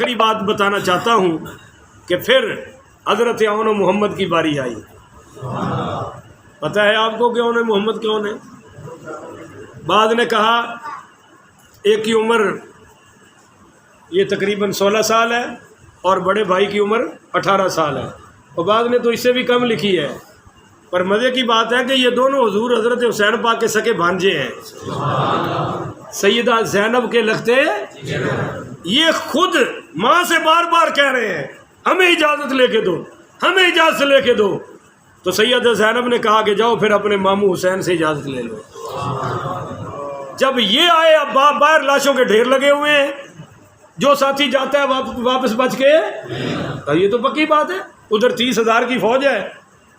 آخری بات بتانا چاہتا ہوں کہ پھر حضرت اون محمد کی باری آئی. پتہ ہے آپ کو کہ اون محمد کون ہے؟ بعد نے کہا ایک کی عمر یہ تقریباً 16 سال ہے اور بڑے بھائی کی عمر 18 سال ہے، اور بعد نے تو اس سے بھی کم لکھی ہے. پر مزے کی بات ہے کہ یہ دونوں حضور حضرت حسین پاک کے سکے بھانجے ہیں. سیدہ زینب کے لگتے یہ خود ماں سے بار بار کہہ رہے ہیں ہمیں اجازت لے کے دو، ہمیں اجازت لے کے دو. تو سیدہ زینب نے کہا کہ جاؤ پھر اپنے ماموں حسین سے اجازت لے لو. جب یہ آئے اب باہر لاشوں کے ڈھیر لگے ہوئے ہیں، جو ساتھی جاتا ہے واپس بچ کے، یہ تو پکی بات ہے. ادھر 30,000 کی فوج ہے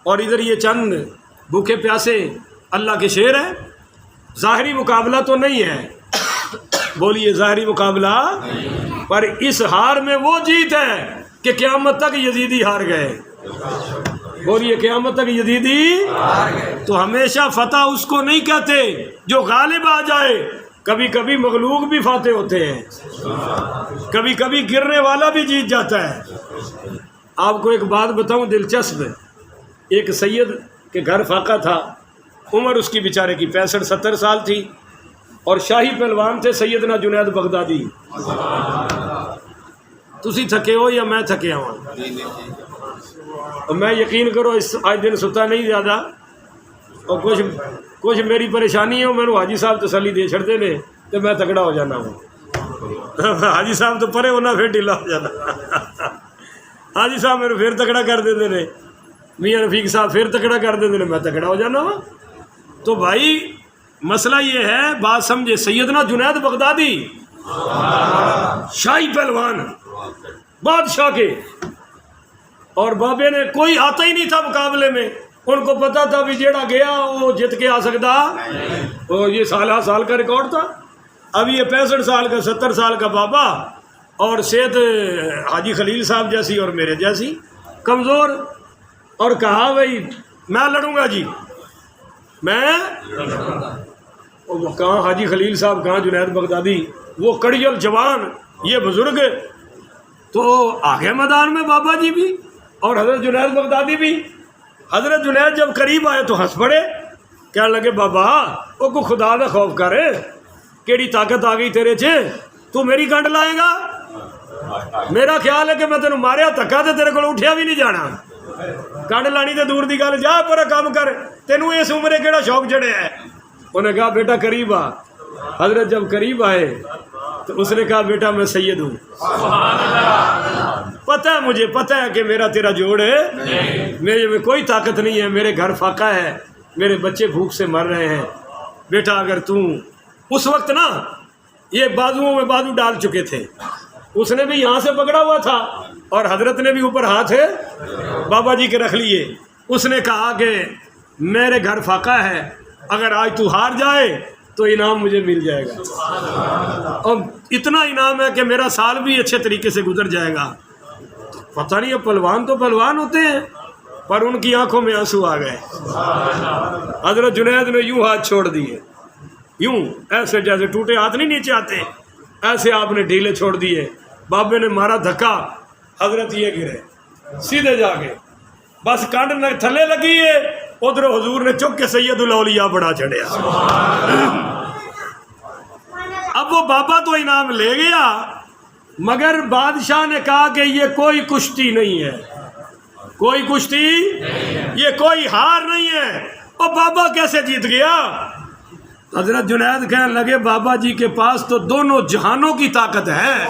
اور ادھر یہ چند بھوکے پیاسے اللہ کے شیر ہیں. ظاہری مقابلہ تو نہیں ہے، بولیے ظاہری مقابلہ، پر اس ہار میں وہ جیت ہے کہ قیامت تک یزیدی ہار گئے. بولیے قیامت تک یزیدی. تو ہمیشہ فتح اس کو نہیں کہتے جو غالب آ جائے، کبھی کبھی مغلوب بھی فاتح ہوتے ہیں، کبھی کبھی گرنے والا بھی جیت جاتا ہے. آپ کو ایک بات بتاؤں دلچسپ. ایک سید کے گھر فاقہ تھا، عمر اس کی بیچارے کی 65-70 سال تھی، اور شاہی پہلوان تھے سیدنا جنید بغدادی. تسی تھکے ہو یا میں تھکیا ہوں؟ میں یقین کرو اس آج دن ستا نہیں زیادہ، اور کچھ میری پریشانی ہے، میرے حاجی صاحب تسلی دے چھڑتے نے تو میں تکڑا ہو جانا ہوں. حاجی صاحب تو پرے ہونا پھر ڈھیلا ہو جانا. حاجی صاحب میرے پھر تکڑا کر دیتے نے، میاں رفیق صاحب پھر تکڑا کر دیتے نے، میں تکڑا ہو جانا ہوں. تو بھائی مسئلہ یہ ہے، بات سمجھے، سیدنا جنید بغدادی شاہی پہلوان بادشاہ کے، اور بابے نے کوئی آتا ہی نہیں تھا مقابلے میں. ان کو پتا تھا بھی جیڑا گیا وہ جت کے آ سکتا، وہ یہ سال کا ریکارڈ تھا. اب یہ 65 سال کا 70 سال کا بابا، اور صحت حاجی خلیل صاحب جیسی اور میرے جیسی کمزور، اور کہا بھائی میں لڑوں گا جی، میں کہاں حاجی خلیل صاحب، کہاں جنید بغدادی، وہ کڑیل جوان، یہ بزرگ. تو آگے میدان میں بابا جی بھی اور حضرت جنید بغدادی بھی. حضرت جنید جب قریب آئے تو ہنس پڑے، کہنے لگے بابا وہ کو خدا دا خوف کرے، کیڑی طاقت آ گئی تیرے چ، تو میری گنڈ لائے گا؟ میرا خیال ہے کہ میں تینوں ماریا دھکا تے تیرے کو اٹھیا بھی نہیں جانا. گنڈ لانی تے دور دی گل، جا پر کام کر، تینوں اس عمرے کیڑا شوق چڑھیا ہے. انہیں کہا بیٹا قریب آ. حضرت جب قریب آئے تو اس نے کہا بیٹا میں سید ہوں، پتہ ہے مجھے، پتہ ہے کہ میرا تیرا جوڑ ہے، میرے میں کوئی طاقت نہیں ہے، میرے گھر فاقہ ہے، میرے بچے بھوک سے مر رہے ہیں. بیٹا اگر اس وقت نا یہ بازوؤں میں بازو ڈال چکے تھے، اس نے بھی یہاں سے پکڑا ہوا تھا اور حضرت نے بھی اوپر ہاتھ ہے بابا جی کے رکھ لیے. اس نے کہا کہ میرے گھر فاقہ ہے، اگر آج تو ہار جائے تو انعام مجھے مل جائے گا، اور اتنا انعام ہے کہ میرا سال بھی اچھے طریقے سے گزر جائے گا. پتہ نہیں، اب پہلوان تو پہلوان ہوتے ہیں، پر ان کی آنکھوں میں آنسو آ گئے. حضرت جنید نے یوں ہاتھ چھوڑ دیے، یوں ایسے جیسے ٹوٹے ہاتھ نہیں نیچے آتے، ایسے آپ نے ڈھیلے چھوڑ دیے. بابے نے مارا دھکا، حضرت یہ گرے سیدھے جا کے، بس کانڈ نہ تھلے لگی ہے، ادھر حضور نے چک کے سید الاولیاء بڑھا چڑھیا. اب وہ بابا تو انعام لے گیا، مگر بادشاہ نے کہا کہ یہ کوئی کشتی نہیں ہے، کوئی کشتی، یہ کوئی ہار نہیں ہے. اور بابا کیسے جیت گیا؟ حضرت جنید کہنے لگے بابا جی کے پاس تو دونوں جہانوں کی طاقت ہے،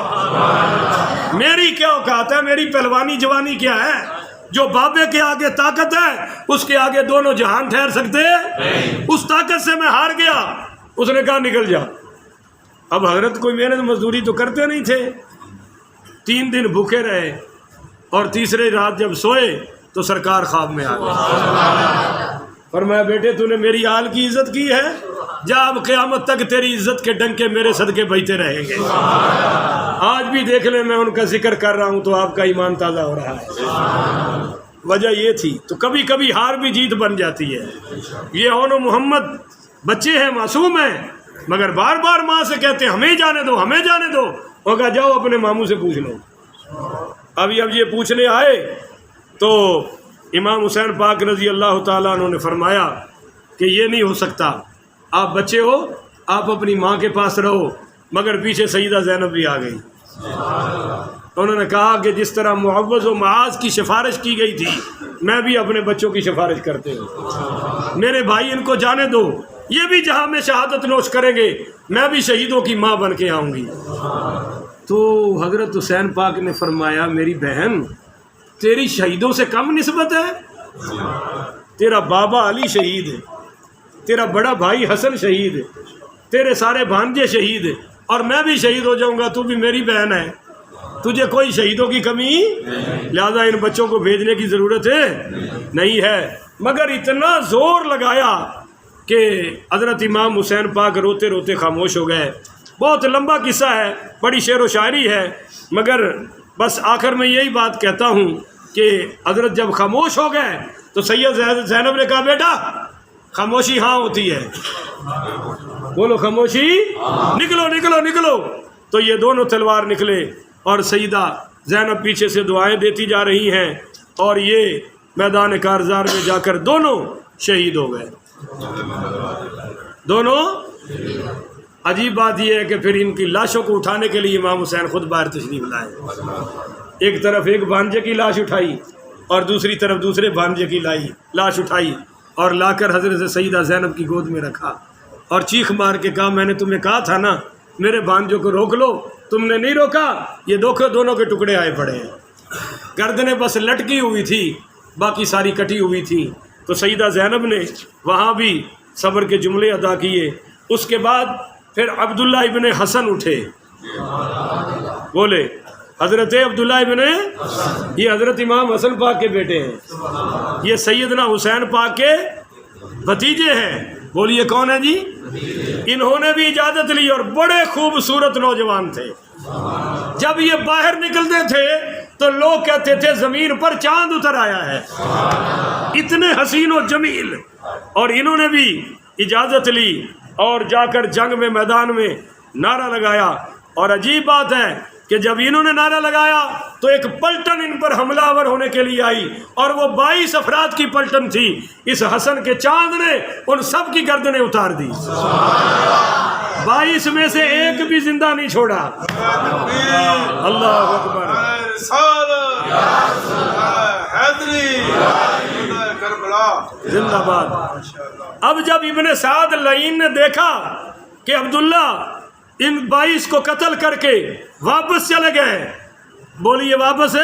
میری کیا اوقات ہے، میری پہلوانی جوانی کیا ہے؟ جو بابے کے آگے طاقت ہے اس کے آگے دونوں جہان ٹھہر سکتے ہیں؟ اس طاقت سے میں ہار گیا. اس نے کہا نکل جا. اب حضرت کوئی محنت مزدوری تو کرتے نہیں تھے، 3 دن بھوکے رہے، اور تیسرے رات جب سوئے تو سرکار خواب میں آ گئے. فرمایا بیٹے تو نے میری آل کی عزت کی ہے، جا اب قیامت تک تیری عزت کے ڈنکے میرے صدقے بجتے رہیں گے. آج بھی دیکھ لیں میں ان کا ذکر کر رہا ہوں تو آپ کا ایمان تازہ ہو رہا ہے. وجہ یہ تھی. تو کبھی کبھی ہار بھی جیت بن جاتی ہے. یہ اون و محمد بچے ہیں، معصوم ہیں، مگر بار بار ماں سے کہتے ہیں ہمیں جانے دو، ہمیں جانے دو. وہ کہا جاؤ اپنے ماموں سے پوچھ لو. اب یہ پوچھنے آئے تو امام حسین پاک رضی اللہ تعالیٰ عنہ نے فرمایا کہ یہ نہیں ہو سکتا، آپ بچے ہو، آپ اپنی ماں کے پاس رہو۔ مگر پیچھے سیدہ زینب بھی آ گئی۔ انہوں نے کہا کہ جس طرح معوذ و معاذ کی سفارش کی گئی تھی، میں بھی اپنے بچوں کی سفارش کرتے ہوں، میرے بھائی ان کو جانے دو، یہ بھی جہاں میں شہادت نوش کریں گے، میں بھی شہیدوں کی ماں بن کے آؤں گی۔ تو حضرت حسین پاک نے فرمایا میری بہن تیری شہیدوں سے کم نسبت ہے؟ تیرا بابا علی شہید ہے، تیرا بڑا بھائی حسن شہید ہے، تیرے سارے بھانجے شہید ہیں، اور میں بھی شہید ہو جاؤں گا، تو بھی میری بہن ہے، تجھے کوئی شہیدوں کی کمی، لہذا ان بچوں کو بھیجنے کی ضرورت ہے نہیں ہے۔ مگر اتنا زور لگایا کہ حضرت امام حسین پاک روتے روتے خاموش ہو گئے۔ بہت لمبا قصہ ہے، بڑی شعر و شاعری ہے، مگر بس آخر میں یہی بات کہتا ہوں کہ حضرت جب خاموش ہو گئے تو سید زینب نے کہا بیٹا خاموشی ہاں ہوتی ہے، بولو خاموشی، نکلو نکلو نکلو۔ تو یہ دونوں تلوار نکلے اور سیدہ زینب پیچھے سے دعائیں دیتی جا رہی ہیں، اور یہ میدان کارزار میں جا کر دونوں شہید ہو گئے، دونوں۔ عجیب بات یہ ہے کہ پھر ان کی لاشوں کو اٹھانے کے لیے امام حسین خود باہر تشریف لائے۔ ایک طرف ایک بھانجے کی لاش اٹھائی اور دوسری طرف دوسرے بھانجے کی لاش اٹھائی اور لا کر حضرت سیدہ زینب کی گود میں رکھا، اور چیخ مار کے کہا میں نے تمہیں کہا تھا نا میرے بھانجوں کو روک لو، تم نے نہیں روکا، یہ دونوں کے ٹکڑے آئے پڑے ہیں۔ گردنیں بس لٹکی ہوئی تھی، باقی ساری کٹی ہوئی تھی۔ تو سیدہ زینب نے وہاں بھی صبر کے جملے ادا کیے۔ اس کے بعد پھر عبداللہ ابن حسن اٹھے، بولے حضرت عبداللہ ابن، یہ حضرت امام حسن پاک کے بیٹے ہیں، یہ سیدنا حسین پاک کے بھتیجے ہیں۔ بولیے کون ہے جی؟ انہوں نے بھی اجازت لی اور بڑے خوبصورت نوجوان تھے۔ جب یہ باہر نکلتے تھے تو لوگ کہتے تھے زمین پر چاند اتر آیا ہے، اتنے حسین و جمیل۔ اور انہوں نے بھی اجازت لی اور جا کر جنگ میں میدان میں نعرہ لگایا۔ اور عجیب بات ہے کہ جب انہوں نے نعرہ لگایا تو ایک پلٹن ان پر حملہ آور ہونے کے لیے آئی، اور وہ 22 افراد کی پلٹن تھی۔ اس حسن کے چاند نے ان سب کی گردنیں اتار دی، 22 میں سے ایک بھی زندہ نہیں چھوڑا۔ اللہ اکبر، زندہ باد۔ اب جب ابن سعد لعین نے دیکھا کہ عبداللہ ان 22 کو قتل کر کے واپس چلے گئے، بولیے واپس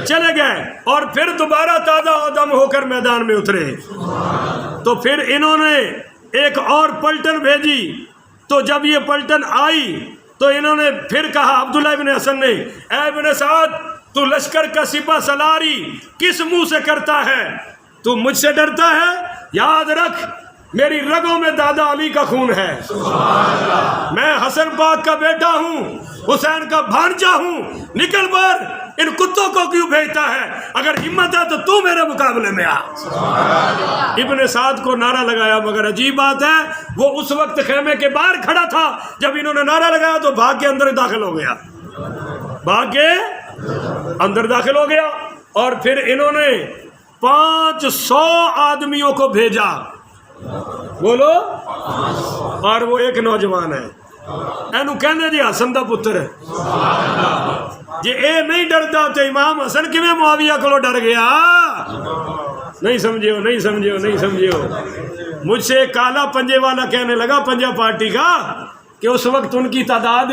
چلے گئے، اور پھر دوبارہ تازہ دم ہو کر میدان میں اترے، تو پھر انہوں نے ایک اور پلٹن بھیجی۔ تو جب یہ پلٹن آئی تو انہوں نے پھر کہا عبداللہ ابن حسن نے، اے ابن سعد تو لشکر کا سپہ سالاری کس منہ سے کرتا ہے؟ تو مجھ سے ڈرتا ہے؟ یاد رکھ میری رگوں میں دادا علی کا خون ہے، میں حسن پاک کا بیٹا ہوں، حسین کا بھانجا ہوں، نکل بر ان کتوں کو کیوں بھیجتا ہے؟ اگر ہمت ہے تو میرے مقابلے میں آ۔ ابن سعد کو نعرہ لگایا، مگر عجیب بات ہے وہ اس وقت خیمے کے باہر کھڑا تھا، جب انہوں نے نعرہ لگایا تو بھاگ کے اندر داخل ہو گیا، بھاگ کے اندر داخل ہو گیا۔ اور پھر انہوں نے 500 آدمیوں کو بھیجا، بولو، اور وہ ایک نوجوان ہے، اینو کہنے جی حسن دا پتر ہے جی، اے نہیں ڈرتا تو امام حسن کیویں معاویہ کو ڈر گیا؟ نہیں سمجھے ہو، نہیں سمجھے ہو، نہیں سمجھے ہو۔ مجھ سے کالا پنجے والا کہنے لگا پنجہ پارٹی کا کہ اس وقت ان کی تعداد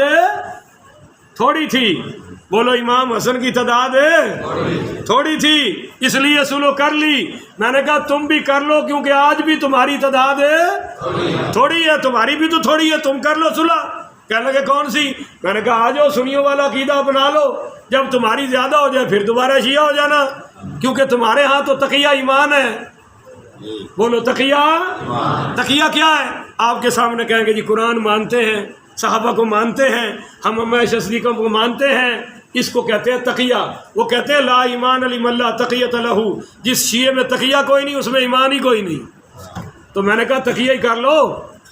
تھوڑی تھی، بولو امام حسن کی تعداد تھوڑی تھی، اس لیے سلو کر لی۔ میں نے کہا تم بھی کر لو، کیونکہ آج بھی تمہاری تعداد تھوڑی ہے، تمہاری بھی تو تھوڑی ہے، تم کر لو صلح۔ کہنے لگے کون سی؟ میں نے کہا آ جاؤ سنیوں والا عقیدہ اپنا لو، جب تمہاری زیادہ ہو جائے پھر دوبارہ شیعہ ہو جانا، کیونکہ تمہارے ہاں تو تقیہ ایمان ہے۔ بولو تقیہ، تقیہ کیا ہے؟ آپ کے سامنے کہیں گے جی قرآن مانتے ہیں، صحابہ کو مانتے ہیں، ہم عائشہ صدیقہ کو مانتے ہیں، اس کو کہتے ہیں تقیہ۔ وہ کہتے ہیں لا ایمان لمن لا تقیۃ لہ، جس شیعہ میں تقیہ کوئی نہیں اس میں ایمان ہی کوئی نہیں۔ تو میں نے کہا تقیہ ہی کر لو،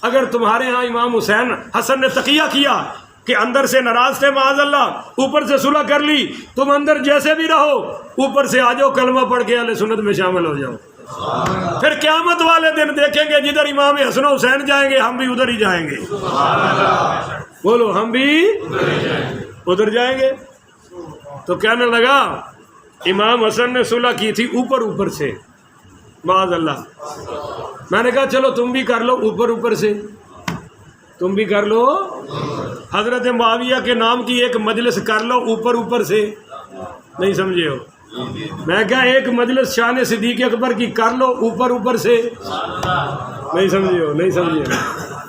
اگر تمہارے ہاں امام حسین حسن نے تقیہ کیا کہ اندر سے ناراض تھے معاذ اللہ، اوپر سے صلح کر لی، تم اندر جیسے بھی رہو اوپر سے آ جاؤ، کلمہ پڑھ کے اہل سنت میں شامل ہو جاؤ۔ پھر قیامت والے دن دیکھیں گے جدھر امام حسن و حسین جائیں گے ہم بھی ادھر ہی جائیں گے، بولو ہم بھی ادھر جائیں گے۔ تو کہنے لگا امام حسن نے صلح کی تھی اوپر اوپر سے معاذ اللہ، میں نے کہا چلو تم بھی کر لو اوپر اوپر سے، تم بھی کر لو، حضرت معاویہ کے نام کی ایک مجلس کر لو اوپر اوپر سے، نہیں سمجھے ہو؟ میں کہا ایک مجلس شان صدیق اکبر کی کر لو اوپر اوپر سے، نہیں سمجھے ہو؟ نہیں سمجھے ہو؟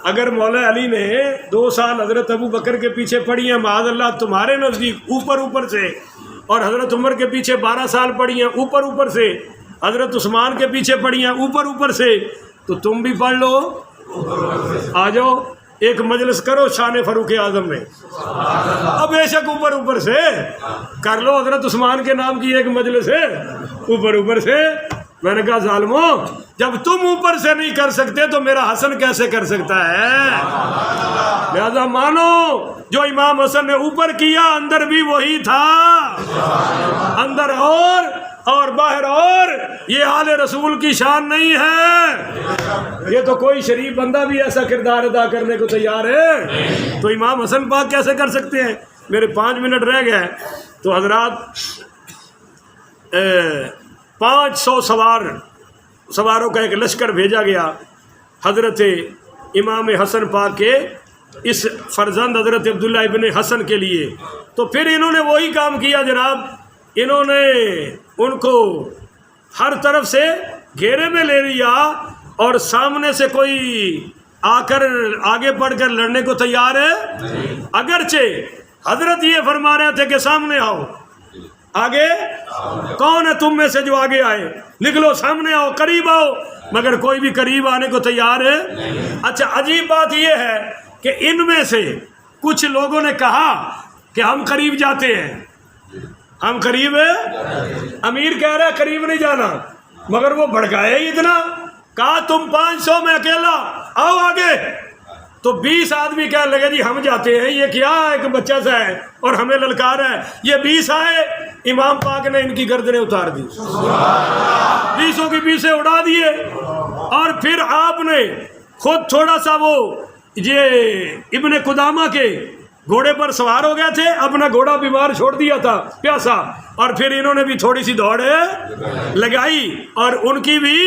اگر مولا علی نے 2 سال حضرت ابو بکر کے پیچھے پڑھی ہیں معاذ اللہ تمہارے نزدیک اوپر اوپر سے، اور حضرت عمر کے پیچھے 12 سال پڑھی ہیں اوپر اوپر سے، حضرت عثمان کے پیچھے پڑھی ہیں اوپر اوپر سے، تو تم بھی پڑھ لو، آ جاؤ ایک مجلس کرو شان فاروق اعظم میں، اب بے شک اوپر اوپر سے کر لو، حضرت عثمان کے نام کی ایک مجلس ہے اوپر اوپر سے۔ میں نے کہا ظالموں جب تم اوپر سے نہیں کر سکتے تو میرا حسن کیسے کر سکتا ہے؟ لہذا مانو جو امام حسن نے اوپر کیا اندر بھی وہی تھا، اندر اور باہر اور، یہ آل رسول کی شان نہیں ہے۔ یہ تو کوئی شریف بندہ بھی ایسا کردار ادا کرنے کو تیار ہے، تو امام حسن پاک کیسے کر سکتے ہیں؟ میرے 5 منٹ رہ گئے، تو حضرات 500 سواروں کا ایک لشکر بھیجا گیا حضرت امام حسن پاک کے اس فرزند حضرت عبداللہ ابن حسن کے لیے۔ تو پھر انہوں نے وہی کام کیا جناب، انہوں نے ان کو ہر طرف سے گھیرے میں لے لیا، اور سامنے سے کوئی آ کر آگے بڑھ کر لڑنے کو تیار ہے؟ اگرچہ حضرت یہ فرما رہے تھے کہ سامنے آؤ، آگے کون ہے تم میں سے جو آگے آئے، نکلو سامنے آؤ، قریب آؤ، مگر کوئی بھی قریب آنے کو تیار ہے۔ اچھا عجیب بات یہ ہے کہ ان میں سے کچھ لوگوں نے کہا کہ ہم قریب جاتے ہیں، ہم قریب ہیں، امیر کہہ رہا ہے قریب نہیں جانا، مگر وہ بھڑکائے ہی اتنا، کہا تم 500 میں اکیلا آؤ آگے، تو 20 آدمی کہنے لگے جی ہم جاتے ہیں، یہ کیا ایک بچہ سا ہے اور ہمیں للکار ہے، یہ 20 آئے، امام پاک نے ان کی گردنیں اتار دی، 20 کی 20 اڑا دیے، اور پھر آپ نے خود تھوڑا سا وہ یہ ابن قدامہ کے گھوڑے پر سوار ہو گئے تھے، اپنا گھوڑا بیمار چھوڑ دیا تھا پیاسا، اور پھر انہوں نے بھی تھوڑی سی دوڑ لگائی اور ان کی بھی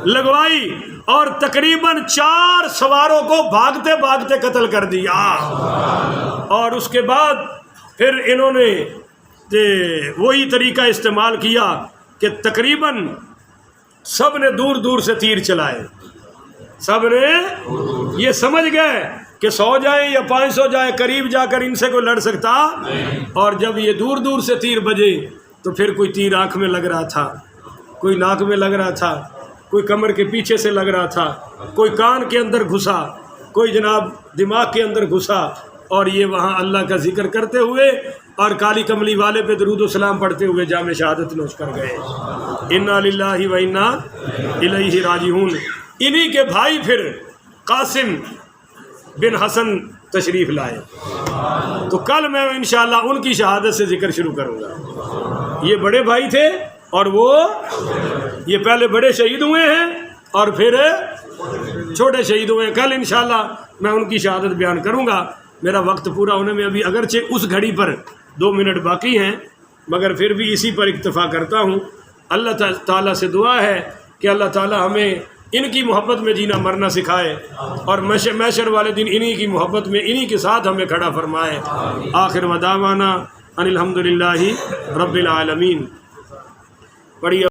لگوائی، اور تقریباً 4 سواروں کو بھاگتے بھاگتے قتل کر دیا، اور اس کے بعد پھر انہوں نے وہی طریقہ استعمال کیا کہ تقریباً سب نے دور دور سے تیر چلائے، سب نے یہ سمجھ گئے کہ 100 جائیں یا 500 جائیں قریب جا کر ان سے کوئی لڑ سکتا، اور جب یہ دور دور سے تیر بجے تو پھر کوئی تیر آنکھ میں لگ رہا تھا، کوئی ناک میں لگ رہا تھا، کوئی کمر کے پیچھے سے لگ رہا تھا، کوئی کان کے اندر گھسا، کوئی جناب دماغ کے اندر گھسا، اور یہ وہاں اللہ کا ذکر کرتے ہوئے اور کالی کملی والے پہ درود و سلام پڑھتے ہوئے جام شہادت نوش کر گئے۔ انا للہ و انا الیہ راجعون۔ انہی کے بھائی پھر قاسم بن حسن تشریف لائے، تو کل میں انشاءاللہ ان کی شہادت سے ذکر شروع کروں گا۔ یہ بڑے بھائی تھے اور وہ یہ پہلے بڑے شہید ہوئے ہیں اور پھر چھوٹے شہید ہوئے ہیں، کل انشاءاللہ میں ان کی شہادت بیان کروں گا۔ میرا وقت پورا ہونے میں ابھی اگرچہ اس گھڑی پر 2 منٹ باقی ہیں، مگر پھر بھی اسی پر اکتفا کرتا ہوں۔ اللہ تعالیٰ سے دعا ہے کہ اللہ تعالیٰ ہمیں ان کی محبت میں جینا مرنا سکھائے، اور محشر والے دن انہی کی محبت میں انہی کے ساتھ ہمیں کھڑا فرمائے۔ آخر ودعوانا ان الحمدللہ رب العالمین۔ بڑی